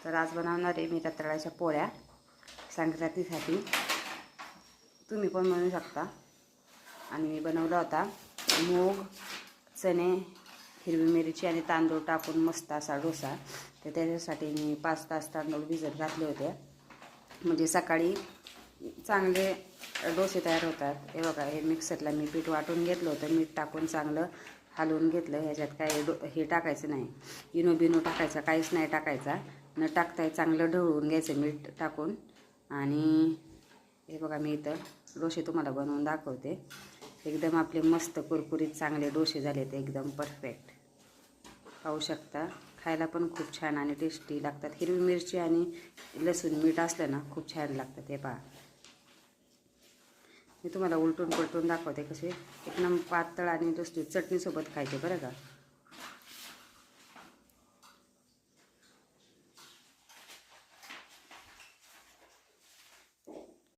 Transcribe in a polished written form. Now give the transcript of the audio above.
तर आज बनवणार आहे मी रताळ्याच्या पोळ्या संक्रांतीसाठी. तुम्ही पण बनवू शकता. आणि मी बनवला होता मूग, चणे, हिरवी मिरची आणि तांदूळ टाकून मस्त असा डोसा. तर त्याच्यासाठी मी 5 तास तांदूळ भिजत घातले होते, म्हणजे सकाळी चांगले डोसे तयार होतात. हे बघा, हे मिक्सरला मी पीठ वाटून घेतलं होतं, मीठ टाकून चांगलं हलवून घेतलं. ह्याच्यात काय हे टाकायचं नाही, इनो बिनो टाकायचा, काहीच नाही टाकायचा. न टाकताय चांगलं ढवळून घ्यायचं मीठ टाकून. आणि हे बघा, मी इथं डोसे तुम्हाला बनवून दाखवते. एकदम आपले मस्त कुरकुरीत चांगले डोसे झाले, ते एकदम परफेक्ट. पाहू शकता, खायला पण खूप छान आणि टेस्टी लागतात. हिरवी मिरची आणि लसूण मीठ असलं ना, खूप छान लागतात. हे पहा, मी तुम्हाला उलटून पलटून दाखवते कसे. एकदम पातळ आणि टेस्टी चटणीसोबत खायचे बरं का.